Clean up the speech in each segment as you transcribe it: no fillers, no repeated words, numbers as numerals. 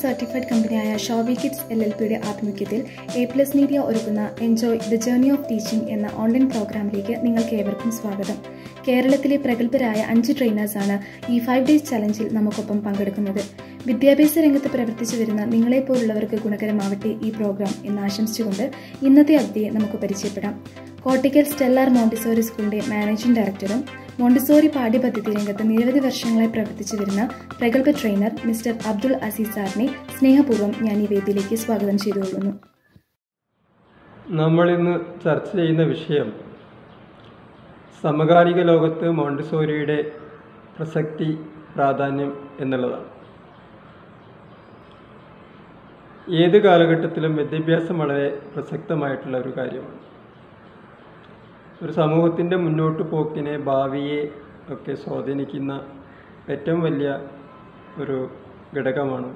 Certified കമ്പനിയായ ഷോവി kids LLPയുടെ ആഭിമുഖ്യത്തിൽ A+ media ഒരുക്കുന്ന enjoy the journey of teaching എന്ന ഓൺലൈൻ പ്രോഗ്രാമിലേക്ക് നിങ്ങൾക്ക് ഏവർക്കും സ്വാഗതം. കേരളത്തിലെ പ്രഗത്ഭരായ 5 ട്രെയിനേഴ്സാണ് ഈ 5 ഡേയ്സ് ചലഞ്ചിൽ നമുക്കൊപ്പം പങ്കെടുക്കുന്നത്. വിദ്യാഭ്യാസ രംഗത്ത് പ്രവർത്തിച്ചു വരുന്ന നിങ്ങളെപ്പോലുള്ളവർക്ക് ഗുണകരമാവട്ടെ ഈ പ്രോഗ്രാം എന്ന് ആശംസിച്ചുകൊണ്ട് ഇന്നത്തെ അതിഥിയെ നമുക്ക് പരിചയപ്പെടാം. കോട്ടയ്ക്കൽ സ്റ്റെല്ലാർ മോണ്ടിസോറി സ്കൂളിന്റെ മാനേജിംഗ് ഡയറക്ടറും മോണ്ടിസോറി പാഠ്യപദ്ധതി രംഗത്ത് നിരവധി വർഷങ്ങളായി പ്രവർത്തിച്ചു വരുന്ന പ്രഗത്ഭ ട്രെയിനർ മിസ്റ്റർ അബ്ദുൾ അസീസ് സാറിനെ സ്നേഹപൂർവ്വം ഞാൻ ഈ വേദിയിലേക്ക് സ്വാഗതം ചെയ്തുകൊള്ളുന്നു. നമ്മൾ ഇന്ന് ചർച്ച ചെയ്യുന്ന വിഷയം സമകാലിക ലോകത്ത് മോണ്ടിസോറിയുടെ പ്രസക്തി, പ്രാധാന്യം എന്നുള്ളതാണ്. ഏത് കാലഘട്ടത്തിലും വിദ്യാഭ്യാസം വളരെ പ്രസക്തമായിട്ടുള്ള ഒരു കാര്യമാണ്. ഒരു സമൂഹത്തിൻ്റെ മുന്നോട്ട് പോക്കിനെ, ഭാവിയെ ഒക്കെ സ്വാധീനിക്കുന്ന ഏറ്റവും വലിയ ഒരു ഘടകമാണ്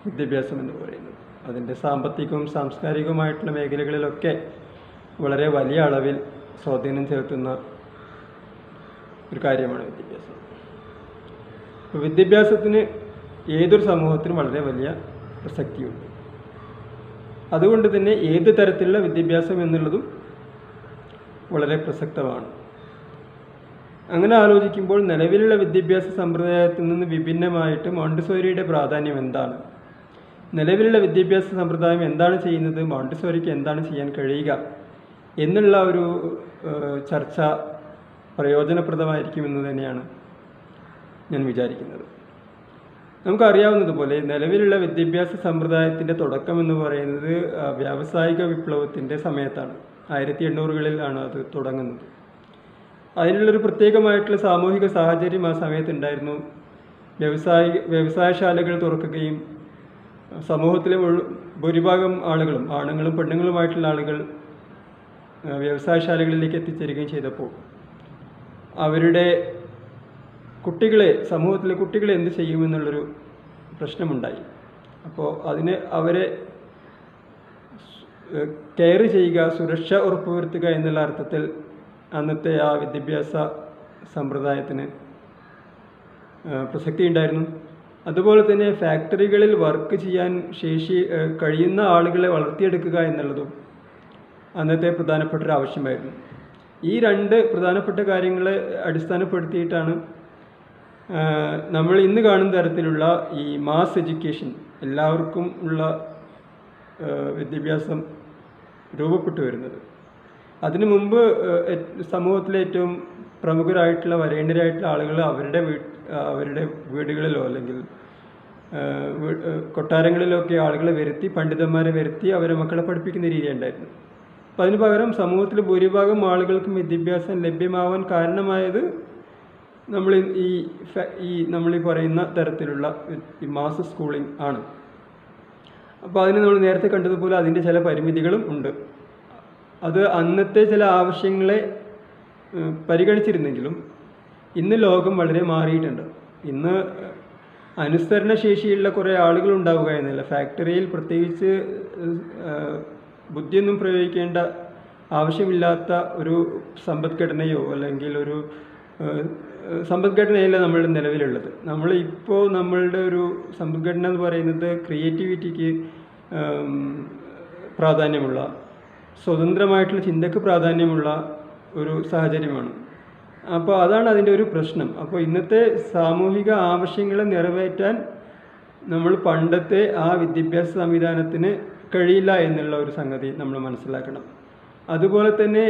വിദ്യാഭ്യാസം എന്ന് പറയുന്നത്. അതിൻ്റെ സാമ്പത്തികവും സാംസ്കാരികവുമായിട്ടുള്ള മേഖലകളിലൊക്കെ വളരെ വലിയ അളവിൽ സ്വാധീനം ചെലുത്തുന്ന ഒരു കാര്യമാണ് വിദ്യാഭ്യാസം. അപ്പോൾ വിദ്യാഭ്യാസത്തിന് ഏതൊരു സമൂഹത്തിനും വളരെ വലിയ പ്രസക്തിയുണ്ട്. അതുകൊണ്ട് തന്നെ ഏത് തരത്തിലുള്ള വിദ്യാഭ്യാസം എന്നുള്ളതും വളരെ പ്രസക്തമാണ്. അങ്ങനെ ആലോചിക്കുമ്പോൾ നിലവിലുള്ള വിദ്യാഭ്യാസ സമ്പ്രദായത്തിൽ നിന്ന് വിഭിന്നമായിട്ട് മോണ്ടിസോറിയുടെ പ്രാധാന്യം എന്താണ്, നിലവിലുള്ള വിദ്യാഭ്യാസ സമ്പ്രദായം എന്താണ് ചെയ്യുന്നത്, മോണ്ടിസോറിക്ക് എന്താണ് ചെയ്യാൻ കഴിയുക എന്നുള്ള ഒരു ചർച്ച പ്രയോജനപ്രദമായിരിക്കുമെന്ന് തന്നെയാണ് ഞാൻ വിചാരിക്കുന്നത്. നമുക്കറിയാവുന്നതുപോലെ നിലവിലുള്ള വിദ്യാഭ്യാസ സമ്പ്രദായത്തിൻ്റെ തുടക്കം എന്ന് പറയുന്നത് വ്യാവസായിക വിപ്ലവത്തിൻ്റെ സമയത്താണ്. 1800കളിലാണ് അത് തുടങ്ങുന്നത്. അതിനുള്ളൊരു പ്രത്യേകമായിട്ടുള്ള സാമൂഹിക സാഹചര്യം ആ സമയത്തുണ്ടായിരുന്നു. വ്യവസായശാലകൾ തുറക്കുകയും സമൂഹത്തിലെ ഭൂരിഭാഗം ആളുകളും, ആണുങ്ങളും പെണ്ണുങ്ങളുമായിട്ടുള്ള ആളുകൾ വ്യവസായശാലകളിലേക്ക് എത്തിച്ചേരുകയും ചെയ്തപ്പോൾ അവരുടെ സമൂഹത്തിലെ കുട്ടികളെ എന്ത് ചെയ്യുമെന്നുള്ളൊരു പ്രശ്നമുണ്ടായി. അപ്പോൾ അതിന് അവരെ കെയർ ചെയ്യുക, സുരക്ഷ ഉറപ്പുവരുത്തുക എന്നുള്ള അർത്ഥത്തിൽ അന്നത്തെ ആ വിദ്യാഭ്യാസ സമ്പ്രദായത്തിന് പ്രസക്തി ഉണ്ടായിരുന്നു. അതുപോലെ തന്നെ ഫാക്ടറികളിൽ വർക്ക് ചെയ്യാൻ കഴിയുന്ന ആളുകളെ വളർത്തിയെടുക്കുക എന്നുള്ളതും അന്നത്തെ പ്രധാനപ്പെട്ട ഒരു ആവശ്യമായിരുന്നു. ഈ 2 പ്രധാനപ്പെട്ട കാര്യങ്ങളെ അടിസ്ഥാനപ്പെടുത്തിയിട്ടാണ് നമ്മൾ ഇന്ന് കാണുന്ന തരത്തിലുള്ള ഈ മാസ് എഡ്യൂക്കേഷൻ, എല്ലാവർക്കും ഉള്ള വിദ്യാഭ്യാസം രൂപപ്പെട്ടു വരുന്നത്. അതിനു മുമ്പ് സമൂഹത്തിലെ ഏറ്റവും പ്രമുഖരായിട്ടുള്ള വരേണ്യരായിട്ടുള്ള ആളുകൾ അവരുടെ വീടുകളിലോ അല്ലെങ്കിൽ കൊട്ടാരങ്ങളിലൊക്കെ ആളുകളെ വരുത്തി, പണ്ഡിതന്മാരെ വരുത്തി അവരെ മക്കളെ പഠിപ്പിക്കുന്ന രീതി ഉണ്ടായിരുന്നു. അപ്പം അതിന് പകരം സമൂഹത്തിൽ ഭൂരിഭാഗം ആളുകൾക്കും വിദ്യാഭ്യാസം ലഭ്യമാവാൻ കാരണമായത് നമ്മൾ ഈ പറയുന്ന തരത്തിലുള്ള ഈ മാസ് സ്കൂളിംഗ് ആണ്. അപ്പോൾ അതിന് നമ്മൾ നേരത്തെ കണ്ടതുപോലെ അതിൻ്റെ ചില പരിമിതികളും ഉണ്ട്. അത് അന്നത്തെ ചില ആവശ്യങ്ങളെ പരിഗണിച്ചിരുന്നെങ്കിലും ഇന്ന് ലോകം വളരെ മാറിയിട്ടുണ്ട്. ഇന്ന് അനുസരണശേഷിയുള്ള കുറേ ആളുകൾ ഉണ്ടാവുക എന്നല്ല, ഫാക്ടറിയിൽ പ്രത്യേകിച്ച് ബുദ്ധിയൊന്നും പ്രയോഗിക്കേണ്ട ആവശ്യമില്ലാത്ത ഒരു സമ്പദ്ഘടനയോ അല്ലെങ്കിൽ ഒരു സമ്പദ്ഘടനയല്ല നമ്മളുടെ നിലവിലുള്ളത്. നമ്മളുടെ ഒരു സമ്പദ്ഘടന എന്ന് പറയുന്നത് ക്രിയേറ്റിവിറ്റിക്ക് പ്രാധാന്യമുള്ള, സ്വതന്ത്രമായിട്ടുള്ള ചിന്തക്ക് പ്രാധാന്യമുള്ള ഒരു സാഹചര്യമാണ്. അപ്പോൾ അതാണ് അതിൻ്റെ ഒരു പ്രശ്നം. അപ്പോൾ ഇന്നത്തെ സാമൂഹിക ആവശ്യങ്ങളെ നിറവേറ്റാൻ നമ്മൾ പണ്ടത്തെ ആ വിദ്യാഭ്യാസ സംവിധാനത്തിന് കഴിയില്ല എന്നുള്ള ഒരു സംഗതി നമ്മൾ മനസ്സിലാക്കണം. അതുപോലെ തന്നെ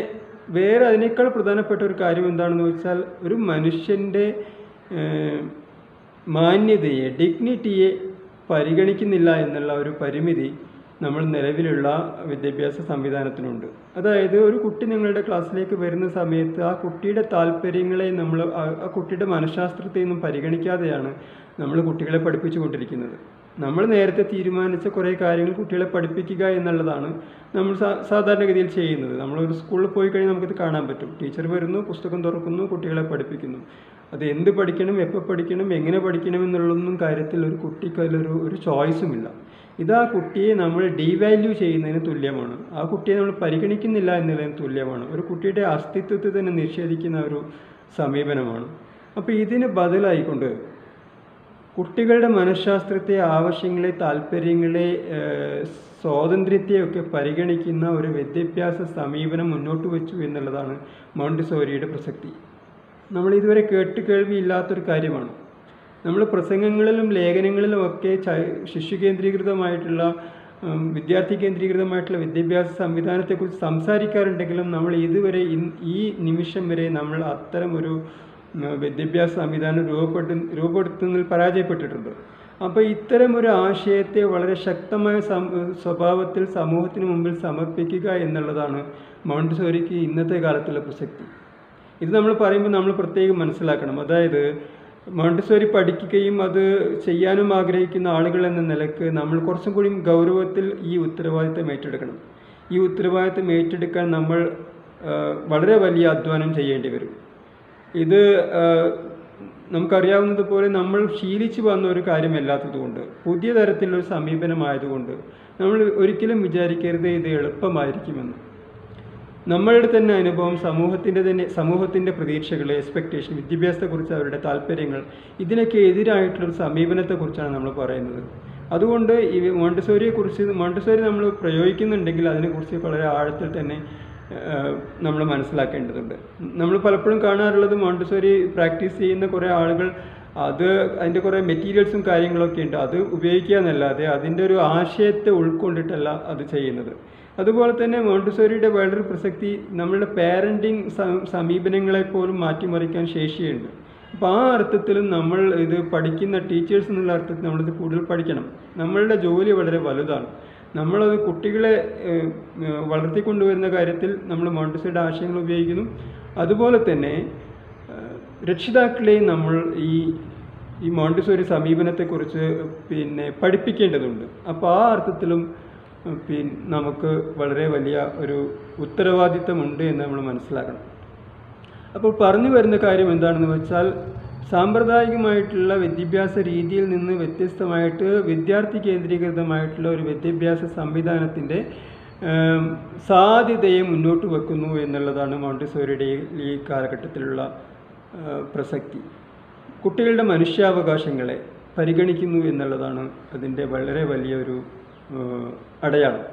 വേറെ അതിനേക്കാൾ പ്രധാനപ്പെട്ട ഒരു കാര്യം എന്താണെന്ന് വെച്ചാൽ, ഒരു മനുഷ്യൻ്റെ മാന്യതയെ, ഡിഗ്നിറ്റിയെ പരിഗണിക്കുന്നില്ല എന്നുള്ള ഒരു പരിമിതി നമ്മൾ നിലവിലുള്ള വിദ്യാഭ്യാസ സംവിധാനത്തിനുണ്ട്. അതായത് ഒരു കുട്ടി നിങ്ങളുടെ ക്ലാസ്സിലേക്ക് വരുന്ന സമയത്ത് ആ കുട്ടിയുടെ താല്പര്യങ്ങളെ ആ കുട്ടിയുടെ മനഃശാസ്ത്രത്തെയൊന്നും പരിഗണിക്കാതെയാണ് നമ്മൾ കുട്ടികളെ പഠിപ്പിച്ചുകൊണ്ടിരിക്കുന്നത്. നമ്മൾ നേരത്തെ തീരുമാനിച്ച കുറേ കാര്യങ്ങൾ കുട്ടികളെ പഠിപ്പിക്കുക എന്നുള്ളതാണ് നമ്മൾ സാധാരണഗതിയിൽ ചെയ്യുന്നത്. നമ്മളൊരു സ്കൂളിൽ പോയി കഴിഞ്ഞാൽ നമുക്കത് കാണാൻ പറ്റും. ടീച്ചർ വരുന്നു, പുസ്തകം തുറക്കുന്നു, കുട്ടികളെ പഠിപ്പിക്കുന്നു. അത് എന്ത് പഠിക്കണം, എപ്പോൾ പഠിക്കണം, എങ്ങനെ പഠിക്കണം എന്നുള്ളതൊന്നും കാര്യത്തിൽ ഒരു കുട്ടിക്ക് അതിലൊരു ചോയ്സുമില്ല. ഇത് ആ കുട്ടിയെ നമ്മൾ ഡീവാല്യൂ ചെയ്യുന്നതിന് തുല്യമാണ്. ആ കുട്ടിയെ നമ്മൾ പരിഗണിക്കുന്നില്ല എന്നുള്ളതിന് തുല്യമാണ്. ഒരു കുട്ടിയുടെ അസ്തിത്വത്തെ തന്നെ നിഷേധിക്കുന്ന ഒരു സമീപനമാണ്. അപ്പോൾ ഇതിന് ബദലായിക്കൊണ്ട് കുട്ടികളുടെ മനഃശാസ്ത്രത്തെ, ആവശ്യങ്ങളെ, താല്പര്യങ്ങളെ, സ്വാതന്ത്ര്യത്തെയൊക്കെ പരിഗണിക്കുന്ന ഒരു വിദ്യാഭ്യാസ സമീപനം മുന്നോട്ട് വെച്ചു എന്നുള്ളതാണ് മോണ്ടിസോരിയുടെ പ്രസക്തി. നമ്മൾ ഇതുവരെ കേൾവിയില്ലാത്തൊരു കാര്യമാണ്. നമ്മൾ പ്രസംഗങ്ങളിലും ലേഖനങ്ങളിലും ഒക്കെ ശിശു കേന്ദ്രീകൃതമായിട്ടുള്ള, വിദ്യാർത്ഥി കേന്ദ്രീകൃതമായിട്ടുള്ള വിദ്യാഭ്യാസ സംവിധാനത്തെക്കുറിച്ച് സംസാരിക്കാറുണ്ടെങ്കിലും നമ്മൾ ഇതുവരെ ഈ നിമിഷം വരെ നമ്മൾ അത്തരം ഒരു വിദ്യാഭ്യാസ സംവിധാനം രൂപപ്പെടുത്തുന്നതിൽ പരാജയപ്പെട്ടിട്ടുണ്ട്. അപ്പോൾ ഇത്തരം ഒരു ആശയത്തെ വളരെ ശക്തമായ സ്വഭാവത്തിൽ സമൂഹത്തിന് മുമ്പിൽ സമർപ്പിക്കുക എന്നുള്ളതാണ് മോണ്ടിസോരിക്ക് ഇന്നത്തെ കാലത്തുള്ള പ്രസക്തി. ഇത് നമ്മൾ പറയുമ്പോൾ നമ്മൾ പ്രത്യേകം മനസ്സിലാക്കണം. അതായത് മോണ്ടിസോരി പഠിക്കുകയും അത് ചെയ്യാനും ആഗ്രഹിക്കുന്ന ആളുകൾ എന്ന നിലക്ക് നമ്മൾ കുറച്ചും കൂടി ഗൗരവത്തിൽ ഈ ഉത്തരവാദിത്തം ഏറ്റെടുക്കണം. ഈ ഉത്തരവാദിത്തം ഏറ്റെടുക്കാൻ നമ്മൾ വളരെ വലിയ അധ്വാനം ചെയ്യേണ്ടി വരും. ഇത് നമുക്കറിയാവുന്നതുപോലെ നമ്മൾ ശീലിച്ചു വന്ന ഒരു കാര്യമല്ലാത്തതുകൊണ്ട്, പുതിയ തരത്തിലൊരു സമീപനമായതുകൊണ്ട് നമ്മൾ ഒരിക്കലും വിചാരിക്കരുത് ഇത് എളുപ്പമായിരിക്കുമെന്ന്. നമ്മളുടെ തന്നെ അനുഭവം, സമൂഹത്തിൻ്റെ പ്രതീക്ഷകൾ, എക്സ്പെക്റ്റേഷൻ, വിദ്യാഭ്യാസത്തെക്കുറിച്ച് അവരുടെ താല്പര്യങ്ങൾ, ഇതിനൊക്കെ എതിരായിട്ടുള്ളൊരു സമീപനത്തെക്കുറിച്ചാണ് നമ്മൾ പറയുന്നത്. അതുകൊണ്ട് ഈ മോണ്ടിസോരി നമ്മൾ പ്രയോഗിക്കുന്നുണ്ടെങ്കിൽ അതിനെക്കുറിച്ച് വളരെ ആഴത്തിൽ തന്നെ നമ്മൾ മനസ്സിലാക്കേണ്ടതുണ്ട്. നമ്മൾ പലപ്പോഴും കാണാറുള്ളത് മോണ്ടിസോരി പ്രാക്ടീസ് ചെയ്യുന്ന കുറേ ആളുകൾ അതിൻ്റെ കുറേ മെറ്റീരിയൽസും കാര്യങ്ങളൊക്കെ ഉണ്ട്, അത് ഉപയോഗിക്കുക എന്നല്ലാതെ അതിൻ്റെ ഒരു ആശയത്തെ ഉൾക്കൊണ്ടിട്ടല്ല അത് ചെയ്യുന്നത്. അതുപോലെ തന്നെ മോണ്ടിസോരിയുടെ വേറൊരു പ്രസക്തി നമ്മളുടെ പാരൻറ്റിങ് സമീപനങ്ങളെപ്പോലും മാറ്റിമറിക്കാൻ ശേഷിയുണ്ട്. അപ്പോൾ ആ അർത്ഥത്തിലും നമ്മൾ ഇത് പഠിക്കുന്ന ടീച്ചേഴ്സ് എന്നുള്ള അർത്ഥത്തിൽ നമ്മളിത് കൂടുതൽ പഠിക്കണം. നമ്മളുടെ ജോലി വളരെ വലുതാണ്. നമ്മളത് കുട്ടികളെ വളർത്തിക്കൊണ്ടുവരുന്ന കാര്യത്തിൽ നമ്മൾ മോണ്ടിസോറിയുടെ ആശയങ്ങൾ ഉപയോഗിക്കുന്നു. അതുപോലെ തന്നെ രക്ഷിതാക്കളെയും നമ്മൾ ഈ മോണ്ടിസോറി സമീപനത്തെക്കുറിച്ച് പഠിപ്പിക്കേണ്ടതുണ്ട്. അപ്പോൾ ആ അർത്ഥത്തിലും നമുക്ക് വളരെ വലിയ ഒരു ഉത്തരവാദിത്തമുണ്ട് എന്ന് നമ്മൾ മനസ്സിലാക്കണം. അപ്പോൾ പറഞ്ഞു വരുന്ന കാര്യം എന്താണെന്ന് വെച്ചാൽ, സാമ്പ്രദായികമായിട്ടുള്ള വിദ്യാഭ്യാസ രീതിയിൽ നിന്ന് വ്യത്യസ്തമായിട്ട് വിദ്യാർത്ഥി കേന്ദ്രീകൃതമായിട്ടുള്ള ഒരു വിദ്യാഭ്യാസ സംവിധാനത്തിൻ്റെ സാധ്യതയെ മുന്നോട്ട് വെക്കുന്നു എന്നുള്ളതാണ് മോണ്ടിസോറിയുടെ ഈ കാലഘട്ടത്തിലുള്ള പ്രസക്തി. കുട്ടികളുടെ മനുഷ്യാവകാശങ്ങളെ പരിഗണിക്കുന്നു എന്നുള്ളതാണ് അതിൻ്റെ വളരെ വലിയൊരു അടയാളം.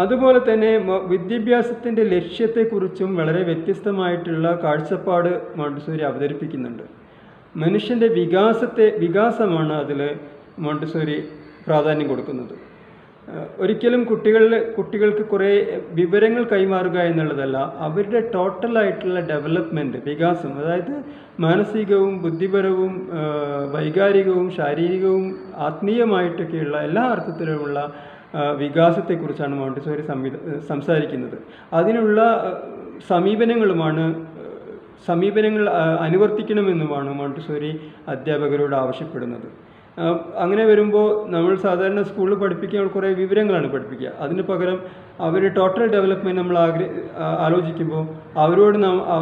അതുപോലെ തന്നെ വിദ്യാഭ്യാസത്തിൻ്റെ ലക്ഷ്യത്തെക്കുറിച്ചും വളരെ വ്യത്യസ്തമായിട്ടുള്ള കാഴ്ചപ്പാട് മോണ്ടിസോരി അവതരിപ്പിക്കുന്നുണ്ട്. മനുഷ്യൻ്റെ വികാസമാണ് അതിൽ മോണ്ടിസോരി പ്രാധാന്യം കൊടുക്കുന്നത്. ഒരിക്കലും കുട്ടികൾക്ക് കുറേ വിവരങ്ങൾ കൈമാറുക എന്നുള്ളതല്ല, അവരുടെ ടോട്ടലായിട്ടുള്ള ഡെവലപ്മെൻറ്റ്, വികാസം, അതായത് മാനസികവും ബുദ്ധിപരവും വൈകാരികവും ശാരീരികവും ആത്മീയമായിട്ടൊക്കെയുള്ള എല്ലാ അർത്ഥത്തിലുമുള്ള വികാസത്തെക്കുറിച്ചാണ് മോണ്ടിസോരി സംസാരിക്കുന്നത്. അതിനുള്ള സമീപനങ്ങൾ അനുവർത്തിക്കണമെന്നുമാണ് മോണ്ടിസോരി അധ്യാപകരോട് ആവശ്യപ്പെടുന്നത്. അങ്ങനെ വരുമ്പോൾ നമ്മൾ സാധാരണ സ്കൂളിൽ പഠിപ്പിക്കാൻ കുറേ വിവരങ്ങളാണ് പഠിപ്പിക്കുക. അതിന് പകരം അവരുടെ ടോട്ടൽ ഡെവലപ്മെൻറ്റ് നമ്മൾ ആലോചിക്കുമ്പോൾ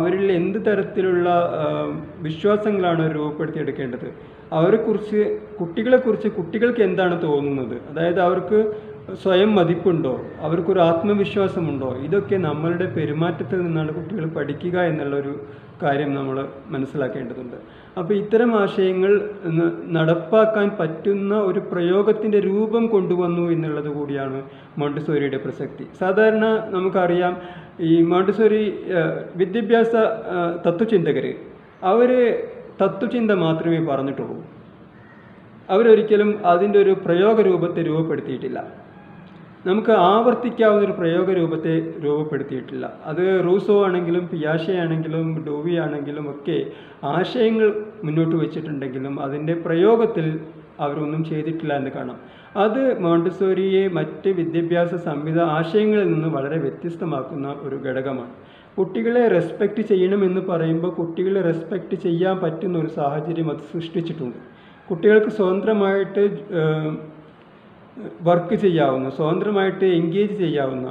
അവരിൽ എന്ത് തരത്തിലുള്ള വിശ്വാസങ്ങളാണ് രൂപപ്പെടുത്തിയെടുക്കേണ്ടത്, കുട്ടികളെക്കുറിച്ച് കുട്ടികൾക്ക് എന്താണ് തോന്നുന്നത്, അതായത് അവർക്ക് സ്വയം മതിപ്പുണ്ടോ, അവർക്കൊരു ആത്മവിശ്വാസമുണ്ടോ, ഇതൊക്കെ നമ്മളുടെ പെരുമാറ്റത്തിൽ നിന്നാണ് കുട്ടികൾ പഠിക്കുക എന്നുള്ളൊരു കാര്യം നമ്മൾ മനസ്സിലാക്കേണ്ടതുണ്ട്. അപ്പോൾ ഇത്തരം ആശയങ്ങൾ നടപ്പാക്കാൻ പറ്റുന്ന ഒരു പ്രയോഗത്തിൻ്റെ രൂപം കൊണ്ടുവന്നു എന്നുള്ളത് കൂടിയാണ് മോണ്ടിസോറിയുടെ പ്രസക്തി. സാധാരണ നമുക്കറിയാം, ഈ മോണ്ടിസോറി വിദ്യാഭ്യാസ തത്വചിന്തകർ അവർ തത്വചിന്ത മാത്രമേ പറഞ്ഞിട്ടുള്ളൂ. അവരൊരിക്കലും അതിൻ്റെ ഒരു പ്രയോഗ രൂപത്തെ രൂപപ്പെടുത്തിയിട്ടില്ല. നമുക്ക് ആവർത്തിക്കാവുന്നൊരു പ്രയോഗ രൂപത്തെ രൂപപ്പെടുത്തിയിട്ടില്ല. അത് റൂസോ ആണെങ്കിലും പിയാഷെ ആണെങ്കിലും ഡോവി ആണെങ്കിലും ഒക്കെ ആശയങ്ങൾ മുന്നോട്ട് വെച്ചിട്ടുണ്ടെങ്കിലും അതിൻ്റെ പ്രയോഗത്തിൽ അവരൊന്നും ചെയ്തിട്ടില്ല എന്ന് കാണാം. അത് മോണ്ടിസോറിയെ മറ്റ് വിദ്യാഭ്യാസ ആശയങ്ങളിൽ നിന്ന് വളരെ വ്യത്യസ്തമാക്കുന്ന ഒരു ഘടകമാണ്. കുട്ടികളെ റെസ്പെക്റ്റ് ചെയ്യണമെന്ന് പറയുമ്പോൾ കുട്ടികളെ റെസ്പെക്റ്റ് ചെയ്യാൻ പറ്റുന്ന ഒരു സാഹചര്യം അത് സൃഷ്ടിച്ചിട്ടുണ്ട്. കുട്ടികൾക്ക് സ്വതന്ത്രമായിട്ട് വർക്ക് ചെയ്യാവുന്ന, സ്വതന്ത്രമായിട്ട് എൻഗേജ് ചെയ്യാവുന്ന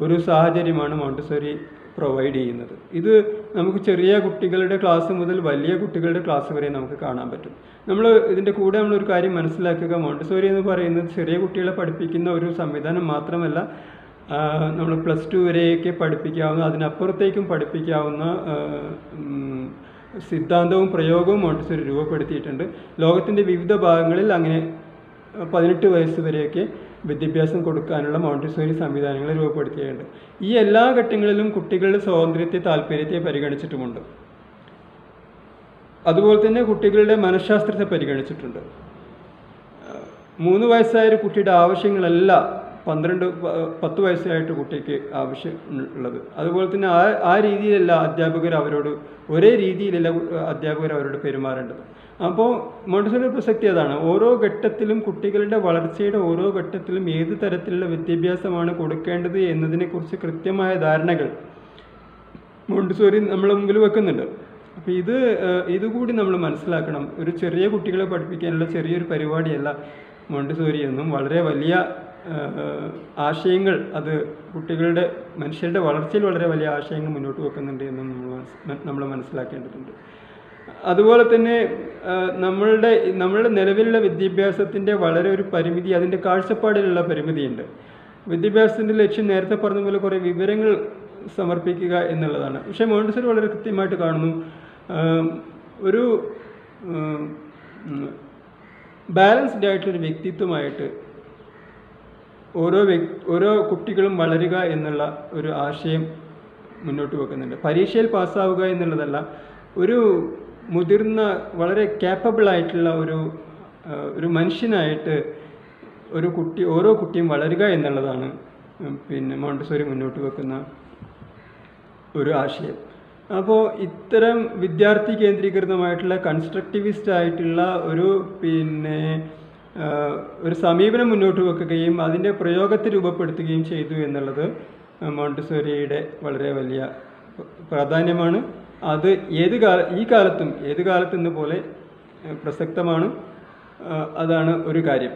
ഒരു സാഹചര്യമാണ് മോണ്ടിസോറി പ്രൊവൈഡ് ചെയ്യുന്നത്. ഇത് നമുക്ക് ചെറിയ കുട്ടികളുടെ ക്ലാസ് മുതൽ വലിയ കുട്ടികളുടെ ക്ലാസ് വരെ നമുക്ക് കാണാൻ പറ്റും. ഇതിൻ്റെ കൂടെ നമ്മളൊരു കാര്യം മനസ്സിലാക്കുക, മോണ്ടിസോറി എന്ന് പറയുന്നത് ചെറിയ കുട്ടികളെ പഠിപ്പിക്കുന്ന ഒരു സംവിധാനം മാത്രമല്ല, നമ്മൾ +2 വരെയൊക്കെ പഠിപ്പിക്കാവുന്ന, അതിനപ്പുറത്തേക്കും പഠിപ്പിക്കാവുന്ന സിദ്ധാന്തവും പ്രയോഗവും മോണ്ടിസോറി രൂപപ്പെടുത്തിയിട്ടുണ്ട്. ലോകത്തിൻ്റെ വിവിധ ഭാഗങ്ങളിൽ അങ്ങനെ 18 വയസ്സ് വരെയൊക്കെ വിദ്യാഭ്യാസം കൊടുക്കാനുള്ള മോണ്ടിസോറി സംവിധാനങ്ങൾ രൂപപ്പെടുത്തിയിട്ടുണ്ട്. ഈ എല്ലാ ഘട്ടങ്ങളിലും കുട്ടികളുടെ സ്വാതന്ത്ര്യത്തെ, താല്പര്യത്തെ പരിഗണിച്ചിട്ടുമുണ്ട്. അതുപോലെ തന്നെ കുട്ടികളുടെ മനഃശാസ്ത്രത്തെ പരിഗണിച്ചിട്ടുണ്ട്. 3 വയസ്സായ ഒരു കുട്ടിയുടെ ആവശ്യങ്ങളല്ല 10 വയസ്സായിട്ട് കുട്ടിക്ക് ആവശ്യമുള്ളത്. അതുപോലെ തന്നെ ആ രീതിയിലല്ല അധ്യാപകർ അവരോട്, ഒരേ രീതിയിലല്ല അധ്യാപകർ അവരോട് പെരുമാറേണ്ടത്. അപ്പോൾ മോണ്ടിസോറി പ്രസക്തി അതാണ്. ഓരോ ഘട്ടത്തിലും കുട്ടികളുടെ വളർച്ചയുടെ ഓരോ ഘട്ടത്തിലും ഏത് തരത്തിലുള്ള വിദ്യാഭ്യാസമാണ് കൊടുക്കേണ്ടത് എന്നതിനെക്കുറിച്ച് കൃത്യമായ ധാരണകൾ മോണ്ടിസോറി നമ്മളെ മുമ്പിൽ വെക്കുന്നുണ്ട്. അപ്പോൾ ഇതുകൂടി നമ്മൾ മനസ്സിലാക്കണം. ഒരു ചെറിയ കുട്ടികളെ പഠിപ്പിക്കാനുള്ള ചെറിയൊരു പരിപാടിയല്ല മോണ്ടിസോറി എന്നും, വളരെ വലിയ ആശയങ്ങൾ, അത് കുട്ടികളുടെ മനുഷ്യരുടെ വളർച്ചയിൽ വളരെ വലിയ ആശയങ്ങൾ മുന്നോട്ട് വെക്കുന്നുണ്ട് എന്നും നമ്മൾ മനസ്സിലാക്കേണ്ടതുണ്ട്. അതുപോലെ തന്നെ നമ്മളുടെ നിലവിലുള്ള വിദ്യാഭ്യാസത്തിൻ്റെ വളരെ ഒരു പരിമിതി, അതിൻ്റെ കാഴ്ചപ്പാടിലുള്ള പരിമിതിയുണ്ട്. വിദ്യാഭ്യാസത്തിൻ്റെ ലക്ഷ്യം നേരത്തെ പറഞ്ഞ പോലെ കുറേ വിവരങ്ങൾ സമർപ്പിക്കുക എന്നുള്ളതാണ്. പക്ഷേ മോണ്ടിസോറി വളരെ കൃത്യമായിട്ട് കാണുന്നു, ഒരു ബാലൻസ്ഡ് ആയിട്ടുള്ളൊരു വ്യക്തിത്വമായിട്ട് ഓരോ കുട്ടികളും വളരുക എന്നുള്ള ഒരു ആശയം മുന്നോട്ട് വെക്കുന്നുണ്ട്. പരീക്ഷയിൽ പാസ്സാവുക എന്നുള്ളതല്ല, ഒരു മുതിർന്ന വളരെ ക്യാപ്പബിൾ ആയിട്ടുള്ള ഒരു മനുഷ്യനായിട്ട് ഓരോ കുട്ടിയും വളരുക എന്നുള്ളതാണ് മോണ്ടിസോറി മുന്നോട്ട് വെക്കുന്ന ഒരു ആശയം. അപ്പോൾ ഇത്തരം വിദ്യാർത്ഥി കേന്ദ്രീകൃതമായിട്ടുള്ള കൺസ്ട്രക്റ്റിവിസ്റ്റ് ആയിട്ടുള്ള ഒരു സമീപനം മുന്നോട്ട് വെക്കുകയും അതിൻ്റെ പ്രയോഗത്തെ രൂപപ്പെടുത്തുകയും ചെയ്തു എന്നുള്ളത് മോണ്ടിസോറിയുടെ വളരെ വലിയ പ്രാധാന്യമാണ്. അത് ഈ കാലത്തും പോലെ പ്രസക്തമാണ്. അതാണ് ഒരു കാര്യം.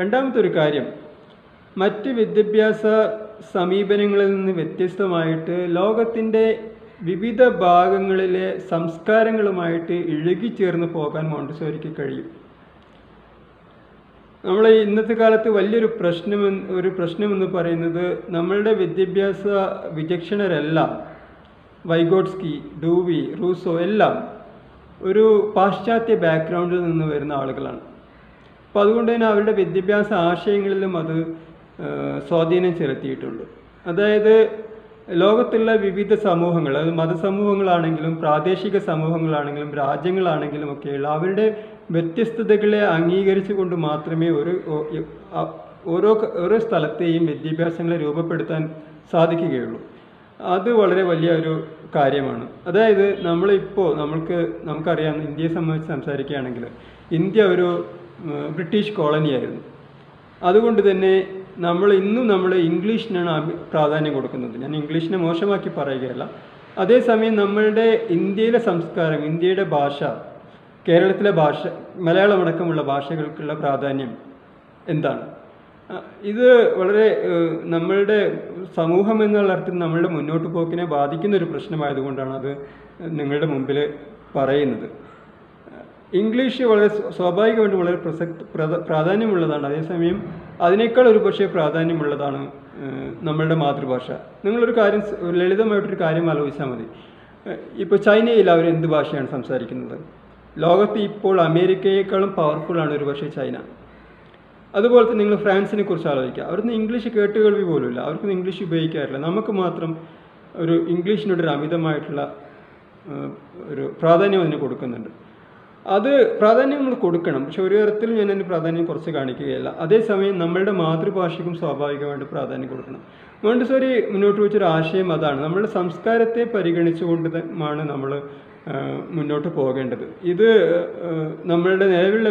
രണ്ടാമത്തെ ഒരു കാര്യം, മറ്റ് വിദ്യാഭ്യാസ സമീപനങ്ങളിൽ നിന്ന് വ്യത്യസ്തമായിട്ട് ലോകത്തിൻ്റെ വിവിധ ഭാഗങ്ങളിലെ സംസ്കാരങ്ങളുമായിട്ട് ഇഴുകിച്ചേർന്ന് പോകാൻ മോണ്ടിസോറിക്ക് കഴിയും. നമ്മൾ ഇന്നത്തെ കാലത്ത് വലിയൊരു പ്രശ്നമെന്ന് പറയുന്നത്, നമ്മളുടെ വിദ്യാഭ്യാസ വിചക്ഷണരെല്ലാം, വൈഗോട്സ്കി, ഡൂവി, റൂസോ എല്ലാം ഒരു പാശ്ചാത്യ ബാക്ക്ഗ്രൗണ്ടിൽ നിന്ന് വരുന്ന ആളുകളാണ്. അപ്പോൾ അതുകൊണ്ട് തന്നെ അവരുടെ വിദ്യാഭ്യാസ ആശയങ്ങളിലും അത് സ്വാധീനം ചെലുത്തിയിട്ടുണ്ട്. അതായത് ലോകത്തുള്ള വിവിധ സമൂഹങ്ങൾ, അത് മതസമൂഹങ്ങളാണെങ്കിലും പ്രാദേശിക സമൂഹങ്ങളാണെങ്കിലും രാജ്യങ്ങളാണെങ്കിലും ഒക്കെയുള്ള അവരുടെ വ്യത്യസ്തതകളെ അംഗീകരിച്ചു കൊണ്ട് മാത്രമേ ഓരോ സ്ഥലത്തെയും വിദ്യാഭ്യാസങ്ങളെ രൂപപ്പെടുത്താൻ സാധിക്കുകയുള്ളൂ. അത് വളരെ വലിയ ഒരു കാര്യമാണ്. അതായത് നമുക്കറിയാം, ഇന്ത്യയെ സംബന്ധിച്ച് സംസാരിക്കുകയാണെങ്കിൽ ഇന്ത്യ ഒരു ബ്രിട്ടീഷ് കോളനിയായിരുന്നു. അതുകൊണ്ട് തന്നെ നമ്മൾ ഇംഗ്ലീഷിനാണ് പ്രാധാന്യം കൊടുക്കുന്നത്. ഞാൻ ഇംഗ്ലീഷിനെ മോശമാക്കി പറയുകയല്ല. അതേസമയം നമ്മളുടെ ഇന്ത്യയിലെ സംസ്കാരം, ഇന്ത്യയുടെ ഭാഷ, കേരളത്തിലെ ഭാഷ, മലയാളമടക്കമുള്ള ഭാഷകൾക്കുള്ള പ്രാധാന്യം എന്താണ്? ഇത് വളരെ നമ്മളുടെ സമൂഹം എന്നുള്ള അർത്ഥത്തിൽ നമ്മളുടെ മുന്നോട്ട് പോക്കിനെ ബാധിക്കുന്ന ഒരു പ്രശ്നമായതുകൊണ്ടാണ് അത് നിങ്ങളുടെ മുമ്പിൽ പറയുന്നത്. ഇംഗ്ലീഷ് വളരെ സ്വാഭാവികമായിട്ടും വളരെ പ്രാധാന്യമുള്ളതാണ്. അതേസമയം അതിനേക്കാൾ ഒരു പക്ഷേ പ്രാധാന്യമുള്ളതാണ് നമ്മളുടെ മാതൃഭാഷ. നിങ്ങളൊരു കാര്യം, ലളിതമായിട്ടൊരു കാര്യം ആലോചിച്ചാൽ മതി. ഇപ്പോൾ ചൈനയിൽ അവർ എന്ത് ഭാഷയാണ് സംസാരിക്കുന്നത്? ലോകത്ത് ഇപ്പോൾ അമേരിക്കയേക്കാളും പവർഫുള്ളാണ് ഒരു പക്ഷേ ചൈന. അതുപോലെ തന്നെ നിങ്ങൾ ഫ്രാൻസിനെ കുറിച്ച് ആലോചിക്കുക. അവിടുന്ന് ഇംഗ്ലീഷ് കേട്ടുകേൾവി പോലുമില്ല, അവർക്കൊന്നും ഇംഗ്ലീഷ് ഉപയോഗിക്കാറില്ല. നമുക്ക് മാത്രം ഇംഗ്ലീഷിനോടൊരു അമിതമായിട്ടുള്ള ഒരു പ്രാധാന്യം അതിന് കൊടുക്കുന്നുണ്ട്. അത് പ്രാധാന്യം നമ്മൾ കൊടുക്കണം, പക്ഷെ ഒരു തരത്തിലും ഞാൻ അതിന് പ്രാധാന്യം കുറച്ച് കാണിക്കുകയല്ല. അതേസമയം നമ്മളുടെ മാതൃഭാഷയ്ക്കും സ്വാഭാവികമായിട്ട് പ്രാധാന്യം കൊടുക്കണം. മോണ്ടിസോറി മുന്നോട്ട് വെച്ചൊരു ആശയം അതാണ്. നമ്മളുടെ സംസ്കാരത്തെ പരിഗണിച്ചുകൊണ്ടാണ് നമ്മൾ മുന്നോട്ട് പോകേണ്ടത്. ഇത് നമ്മളുടെ നിലവിലുള്ള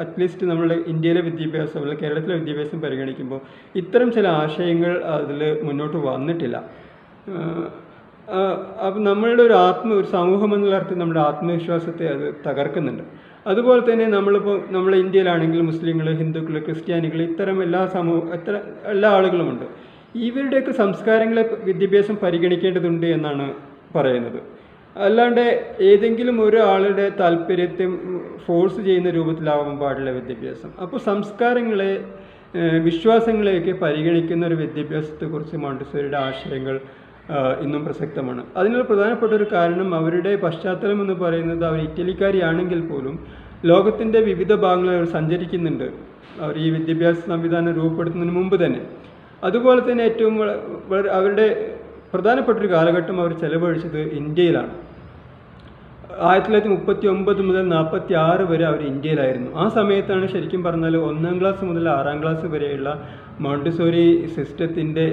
അറ്റ്ലീസ്റ്റ് നമ്മളുടെ ഇന്ത്യയിലെ വിദ്യാഭ്യാസം അല്ലെങ്കിൽ കേരളത്തിലെ വിദ്യാഭ്യാസം പരിഗണിക്കുമ്പോൾ ഇത്തരം ചില ആശയങ്ങൾ അതിൽ മുന്നോട്ട് വന്നിട്ടില്ല. അപ്പം നമ്മളുടെ ഒരു സമൂഹം എന്നുള്ള അർത്ഥത്തിൽ നമ്മുടെ ആത്മവിശ്വാസത്തെ അത് തകർക്കുന്നുണ്ട്. അതുപോലെ തന്നെ നമ്മൾ ഇന്ത്യയിലാണെങ്കിൽ മുസ്ലിങ്ങൾ, ഹിന്ദുക്കൾ, ക്രിസ്ത്യാനികൾ, ഇത്തരം എല്ലാ ആളുകളുമുണ്ട്. ഇവരുടെയൊക്കെ സംസ്കാരങ്ങളെ വിദ്യാഭ്യാസം പരിഗണിക്കേണ്ടതുണ്ട് എന്നാണ് പറയുന്നത്. അല്ലാണ്ട് ഏതെങ്കിലും ഒരാളുടെ താല്പര്യത്തെ ഫോഴ്സ് ചെയ്യുന്ന രൂപത്തിലാവാൻ പാടില്ല വിദ്യാഭ്യാസം. അപ്പോൾ സംസ്കാരങ്ങളെ, വിശ്വാസങ്ങളെയൊക്കെ പരിഗണിക്കുന്ന ഒരു വിദ്യാഭ്യാസത്തെക്കുറിച്ച് മോണ്ടിസോറിയുടെ ആശയങ്ങൾ ഇന്നും പ്രസക്തമാണ്. അതിനുള്ള പ്രധാനപ്പെട്ട ഒരു കാരണം അവരുടെ പശ്ചാത്തലം എന്ന് പറയുന്നത് അവർ ഇറ്റലിക്കാരിയാണെങ്കിൽ പോലും ലോകത്തിൻ്റെ വിവിധ ഭാഗങ്ങളിൽ അവർ സഞ്ചരിക്കുന്നുണ്ട്, അവർ ഈ വിദ്യാഭ്യാസ സംവിധാനം രൂപപ്പെടുത്തുന്നതിന് മുമ്പ് തന്നെ. അതുപോലെ തന്നെ ഏറ്റവും അവരുടെ പ്രധാനപ്പെട്ടൊരു കാലഘട്ടം അവർ ചെലവഴിച്ചത് ഇന്ത്യയിലാണ്. 1939 മുതൽ 1946 വരെ അവർ ഇന്ത്യയിലായിരുന്നു. ആ സമയത്താണ് ശരിക്കും പറഞ്ഞാൽ 1ാം ക്ലാസ് മുതൽ 6ാം ക്ലാസ് വരെയുള്ള മോണ്ടിസോറി സിസ്റ്റത്തിൻ്റെ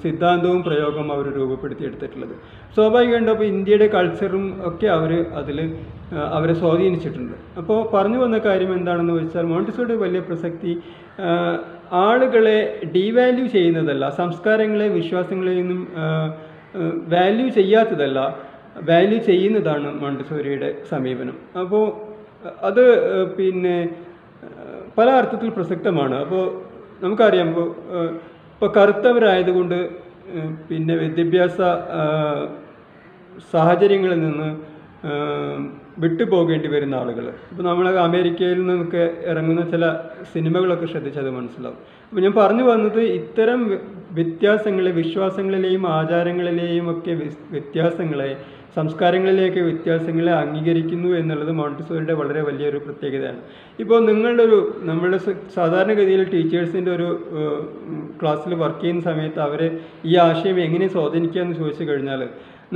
സിദ്ധാന്തവും പ്രയോഗവും അവർ രൂപപ്പെടുത്തിയെടുത്തിട്ടുള്ളത്. സ്വാഭാവികമായിട്ടും അപ്പോൾ ഇന്ത്യയുടെ കൾച്ചറും ഒക്കെ അവരെ സ്വാധീനിച്ചിട്ടുണ്ട്. അപ്പോൾ പറഞ്ഞു വന്ന കാര്യം എന്താണെന്ന് വെച്ചാൽ മോണ്ടിസോറിയുടെ വലിയ പ്രസക്തി ആളുകളെ ഡീവാല്യൂ ചെയ്യുന്നതല്ല, സംസ്കാരങ്ങളെ വിശ്വാസങ്ങളെയൊന്നും വാല്യൂ ചെയ്യാത്തതല്ല, വാല്യൂ ചെയ്യുന്നതാണ് മോണ്ടിസോറിയുടെ സമീപനം. അപ്പോൾ അത് പിന്നെ പല അർത്ഥത്തിൽ പ്രസക്തമാണ്. അപ്പോൾ നമുക്കറിയാം, ഇപ്പോൾ കറുത്തവരായതുകൊണ്ട് പിന്നെ വിദ്യാഭ്യാസ സാഹചര്യങ്ങളിൽ നിന്ന് വിട്ടുപോകേണ്ടി വരുന്ന ആളുകൾ, ഇപ്പോൾ നമ്മൾ അമേരിക്കയിൽ നിന്നൊക്കെ ഇറങ്ങുന്ന ചില സിനിമകളൊക്കെ ശ്രദ്ധിച്ചത് മനസ്സിലാവും. അപ്പോൾ ഞാൻ പറഞ്ഞു വന്നത് ഇത്തരം വ്യത്യാസങ്ങളെ, വിശ്വാസങ്ങളിലെയും ആചാരങ്ങളിലെയും ഒക്കെ വ്യത്യാസങ്ങളെ, സംസ്കാരങ്ങളിലേക്ക് വ്യത്യാസങ്ങളെ അംഗീകരിക്കുന്നു എന്നുള്ളത് മോണ്ടിസോറിയുടെ വളരെ വലിയൊരു പ്രത്യേകതയാണ്. ഇപ്പോൾ നമ്മളുടെ സാധാരണഗതിയിൽ ടീച്ചേഴ്സിൻ്റെ ഒരു ക്ലാസ്സിൽ വർക്ക് ചെയ്യുന്ന സമയത്ത് അവരെ ഈ ആശയം എങ്ങനെ സ്വാധീനിക്കുക എന്ന് ചോദിച്ചു കഴിഞ്ഞാൽ,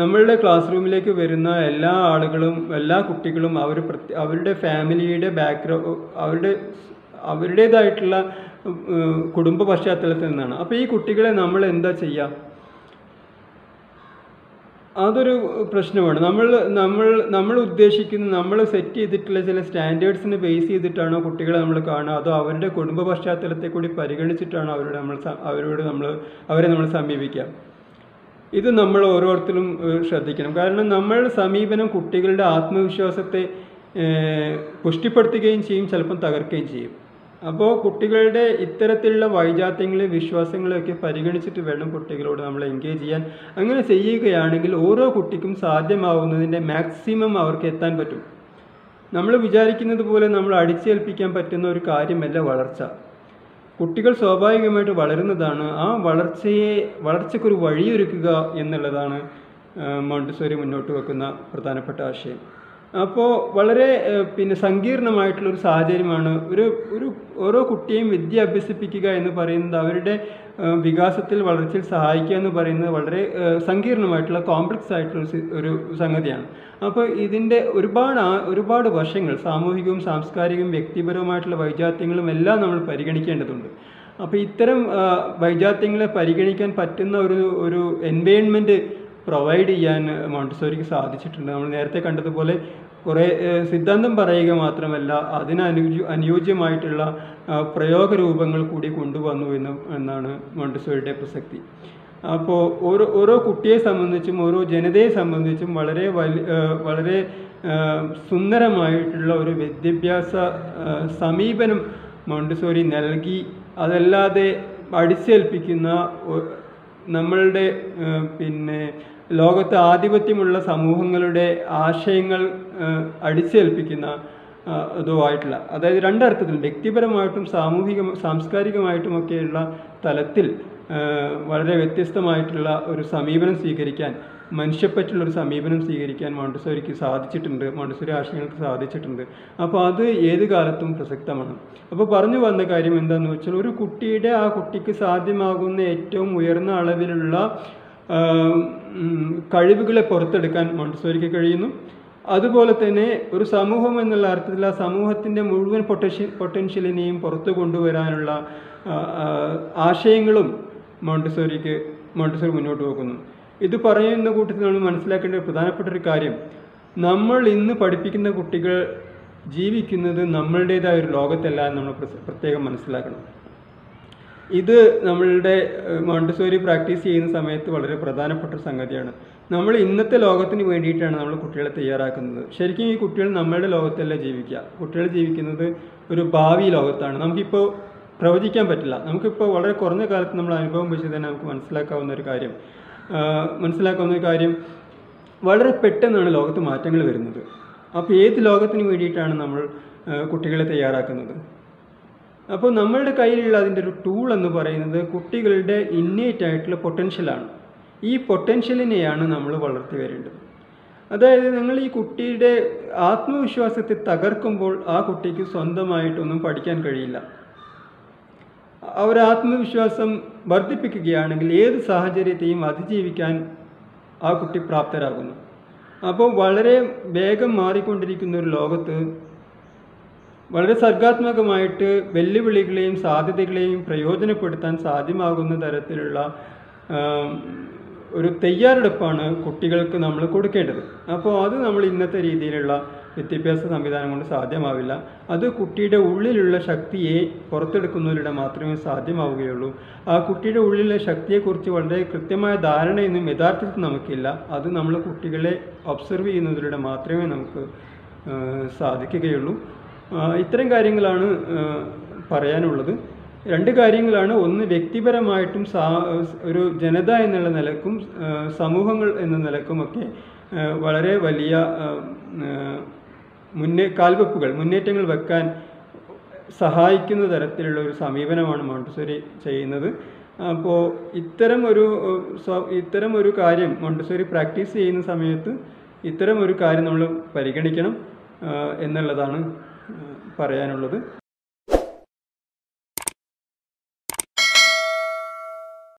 നമ്മളുടെ ക്ലാസ് റൂമിലേക്ക് വരുന്ന എല്ലാ ആളുകളും, എല്ലാ കുട്ടികളും അവരുടെ ഫാമിലിയുടെ ബാക്ക്ഗ്രൗണ്ട്, അവരുടേതായിട്ടുള്ള കുടുംബ പശ്ചാത്തലത്തിൽ നിന്നാണ്. അപ്പോൾ ഈ കുട്ടികളെ നമ്മൾ എന്താ ചെയ്യുക? അതൊരു പ്രശ്നമാണ്. നമ്മൾ ഉദ്ദേശിക്കുന്ന, നമ്മൾ സെറ്റ് ചെയ്തിട്ടുള്ള ചില സ്റ്റാൻഡേർഡ്സിനെ ബേസ് ചെയ്തിട്ടാണോ കുട്ടികളെ നമ്മൾ കാണുക, അതോ അവരുടെ കുടുംബ പശ്ചാത്തലത്തെ കൂടി പരിഗണിച്ചിട്ടാണോ അവരെ നമ്മൾ സമീപിക്കുക? ഇത് നമ്മൾ ഓരോരുത്തരും ശ്രദ്ധിക്കണം. കാരണം നമ്മളുടെ സമീപനം കുട്ടികളുടെ ആത്മവിശ്വാസത്തെ പുഷ്ടിപ്പെടുത്തുകയും ചെയ്യും, ചിലപ്പം തകർക്കുകയും ചെയ്യും. അപ്പോൾ കുട്ടികളുടെ ഇത്തരത്തിലുള്ള വൈജാത്യങ്ങളെ, വിശ്വാസങ്ങളെയൊക്കെ പരിഗണിച്ചിട്ട് വേണം കുട്ടികളോട് നമ്മൾ എൻഗേജ് ചെയ്യാൻ. അങ്ങനെ ചെയ്യുകയാണെങ്കിൽ ഓരോ കുട്ടിക്കും സാധ്യമാവുന്നതിൻ്റെ മാക്സിമം അവർക്ക് എത്താൻ പറ്റും. നമ്മൾ വിചാരിക്കുന്നത് പോലെ നമ്മൾ അടിച്ചേൽപ്പിക്കാൻ പറ്റുന്ന ഒരു കാര്യമല്ല വളർച്ച. കുട്ടികൾ സ്വാഭാവികമായിട്ട് വളരുന്നതാണ്. ആ വളർച്ചയ്ക്കൊരു വഴിയൊരുക്കുക എന്നുള്ളതാണ് മോണ്ടിസോറി മുന്നോട്ട് വെക്കുന്ന പ്രധാനപ്പെട്ട ആശയം. അപ്പോൾ വളരെ സങ്കീർണമായിട്ടുള്ളൊരു സാഹചര്യമാണ് ഓരോ കുട്ടിയെയും വിദ്യ അഭ്യസിപ്പിക്കുക എന്ന് പറയുന്നത്, അവരുടെ വികാസത്തിൽ, വളർച്ചയിൽ സഹായിക്കുക എന്ന് പറയുന്നത് വളരെ സങ്കീർണമായിട്ടുള്ള, കോംപ്ലക്സ് ആയിട്ടുള്ള ഒരു സംഗതിയാണ്. അപ്പോൾ ഇതിൻ്റെ ഒരുപാട് വശങ്ങൾ, സാമൂഹികവും സാംസ്കാരികവും വ്യക്തിപരവുമായിട്ടുള്ള വൈജാത്യങ്ങളും എല്ലാം നമ്മൾ പരിഗണിക്കേണ്ടതുണ്ട്. അപ്പോൾ ഇത്തരം വൈജാത്യങ്ങളെ പരിഗണിക്കാൻ പറ്റുന്ന ഒരു എൻവയോൺമെൻറ്റ് പ്രൊവൈഡ് ചെയ്യാൻ മോണ്ടിസോറിക്ക് സാധിച്ചിട്ടുണ്ട്. നമ്മൾ നേരത്തെ കണ്ടതുപോലെ കുറേ സിദ്ധാന്തം പറയുക മാത്രമല്ല, അനുയോജ്യമായിട്ടുള്ള പ്രയോഗരൂപങ്ങൾ കൂടി കൊണ്ടുവന്നു എന്നാണ് മോണ്ടിസോറിയുടെ പ്രസക്തി. അപ്പോൾ ഓരോ കുട്ടിയെ സംബന്ധിച്ചും ഓരോ ജനതയെ സംബന്ധിച്ചും വളരെ സുന്ദരമായിട്ടുള്ള ഒരു വിദ്യാഭ്യാസ സമീപനം മോണ്ടിസോറി നൽകി. അതല്ലാതെ അടിച്ചേൽപ്പിക്കുന്ന, നമ്മളുടെ ലോകത്ത് ആധിപത്യമുള്ള സമൂഹങ്ങളുടെ ആശയങ്ങൾ അടിച്ചേൽപ്പിക്കുന്ന ഇതുമായിട്ടുള്ള, അതായത് രണ്ടർത്ഥത്തിൽ, വ്യക്തിപരമായിട്ടും സാംസ്കാരികമായിട്ടുമൊക്കെയുള്ള തലത്തിൽ വളരെ വ്യത്യസ്തമായിട്ടുള്ള ഒരു സമീപനം സ്വീകരിക്കാൻ, മനുഷ്യപ്പറ്റുള്ളൊരു സമീപനം സ്വീകരിക്കാൻ മോണ്ടിസോറിക്ക് സാധിച്ചിട്ടുണ്ട്, മോണ്ടിസോറി ആശയങ്ങൾക്ക് സാധിച്ചിട്ടുണ്ട്. അപ്പോൾ അത് ഏത് കാലത്തും പ്രസക്തമാണ്. അപ്പോൾ പറഞ്ഞു വന്ന കാര്യം എന്താണെന്ന് വെച്ചാൽ, ഒരു കുട്ടിക്ക് സാധ്യമാകുന്ന ഏറ്റവും ഉയർന്ന അളവിലുള്ള കഴിവുകളെ പുറത്തെടുക്കാൻ മോണ്ടിസോറിക്ക് കഴിയുന്നു. അതുപോലെ തന്നെ ഒരു സമൂഹം എന്നുള്ള അർത്ഥത്തിൽ ആ സമൂഹത്തിൻ്റെ മുഴുവൻ പൊട്ടൻഷ്യലിനെയും പുറത്തു കൊണ്ടുവരാനുള്ള ആശയങ്ങളും മോണ്ടിസോറി മുന്നോട്ട് പോകുന്നു. ഇത് പറയുന്ന കൂട്ടത്തിൽ നമ്മൾ മനസ്സിലാക്കേണ്ട പ്രധാനപ്പെട്ട ഒരു കാര്യം, നമ്മൾ ഇന്ന് പഠിപ്പിക്കുന്ന കുട്ടികൾ ജീവിക്കുന്നത് നമ്മളുടേതായ ഒരു ലോകത്തല്ല എന്ന് നമ്മൾ പ്രത്യേകം മനസ്സിലാക്കണം. ഇത് നമ്മളുടെ മോണ്ടിസോറി പ്രാക്ടീസ് ചെയ്യുന്ന സമയത്ത് വളരെ പ്രധാനപ്പെട്ട ഒരു സംഗതിയാണ്. നമ്മൾ ഇന്നത്തെ ലോകത്തിന് വേണ്ടിയിട്ടാണ് നമ്മൾ കുട്ടികളെ തയ്യാറാക്കുന്നത്. ശരിക്കും ഈ കുട്ടികൾ നമ്മളുടെ ലോകത്തല്ല ജീവിക്കുക. കുട്ടികൾ ജീവിക്കുന്നത് ഒരു ഭാവി ലോകത്താണ്. നമുക്കിപ്പോൾ പ്രവചിക്കാൻ പറ്റില്ല. നമുക്കിപ്പോൾ വളരെ കുറഞ്ഞ കാലത്ത് നമ്മൾ അനുഭവം വെച്ച് തന്നെ നമുക്ക് മനസ്സിലാക്കാവുന്ന ഒരു കാര്യം വളരെ പെട്ടെന്നാണ് ലോകത്ത് മാറ്റങ്ങൾ വരുന്നത്. അപ്പോൾ ഏത് ലോകത്തിന് വേണ്ടിയിട്ടാണ് നമ്മൾ കുട്ടികളെ തയ്യാറാക്കുന്നത്? അപ്പോൾ നമ്മളുടെ കയ്യിലുള്ള അതിൻ്റെ ഒരു ടൂൾ എന്ന് പറയുന്നത് കുട്ടികളുടെ ഇന്നേറ്റ് ആയിട്ടുള്ള പൊട്ടൻഷ്യലാണ്. ഈ പൊട്ടൻഷ്യലിനെയാണ് നമ്മൾ വളർത്തി വരേണ്ടത്. അതായത് നിങ്ങൾ ഈ കുട്ടിയുടെ ആത്മവിശ്വാസത്തെ തകർക്കുമ്പോൾ ആ കുട്ടിക്ക് സ്വന്തമായിട്ടൊന്നും പഠിക്കാൻ കഴിയില്ല. അവർ ആത്മവിശ്വാസം വർദ്ധിപ്പിക്കുകയാണെങ്കിൽ ഏത് സാഹചര്യത്തെയും അതിജീവിക്കാൻ ആ കുട്ടി പ്രാപ്തരാകുന്നു. അപ്പോൾ വളരെ വേഗം മാറിക്കൊണ്ടിരിക്കുന്ന ഒരു ലോകത്ത് വളരെ സർഗാത്മകമായിട്ട് വെല്ലുവിളികളെയും സാധ്യതകളെയും പ്രയോജനപ്പെടുത്താൻ സാധ്യമാകുന്ന തരത്തിലുള്ള ഒരു തയ്യാറെടുപ്പാണ് കുട്ടികൾക്ക് നമ്മൾ കൊടുക്കേണ്ടത്. അപ്പോൾ അത് നമ്മൾ ഇന്നത്തെ രീതിയിലുള്ള വിദ്യാഭ്യാസ സംവിധാനം കൊണ്ട് സാധ്യമാവില്ല. അത് കുട്ടിയുടെ ഉള്ളിലുള്ള ശക്തിയെ പുറത്തെടുക്കുന്നതിലൂടെ മാത്രമേ സാധ്യമാവുകയുള്ളൂ. ആ കുട്ടിയുടെ ഉള്ളിലുള്ള ശക്തിയെക്കുറിച്ച് വളരെ കൃത്യമായ ധാരണയൊന്നും യഥാർത്ഥത്തിൽ നമുക്കില്ല. അത് നമ്മൾ കുട്ടികളെ ഒബ്സർവ് ചെയ്യുന്നതിലൂടെ മാത്രമേ നമുക്ക് സാധിക്കുകയുള്ളൂ. ഇത്തരം കാര്യങ്ങളാണ് പറയാനുള്ളത്. രണ്ട് കാര്യങ്ങളാണ്. ഒന്ന്, വ്യക്തിപരമായിട്ടും ഒരു ജനത എന്നുള്ള നിലക്കും സമൂഹങ്ങൾ എന്ന നിലക്കുമൊക്കെ വളരെ വലിയ മുന്നേറ്റങ്ങൾ വെക്കാൻ സഹായിക്കുന്ന തരത്തിലുള്ള ഒരു സമീപനമാണ് മോണ്ടിസോറി ചെയ്യുന്നത്. അപ്പോൾ ഇത്തരം ഒരു കാര്യം മോണ്ടിസോറി പ്രാക്ടീസ് ചെയ്യുന്ന സമയത്ത് ഇത്തരം ഒരു കാര്യം നമ്മൾ പരിഗണിക്കണം എന്നുള്ളതാണ് പറയാനുള്ളത്.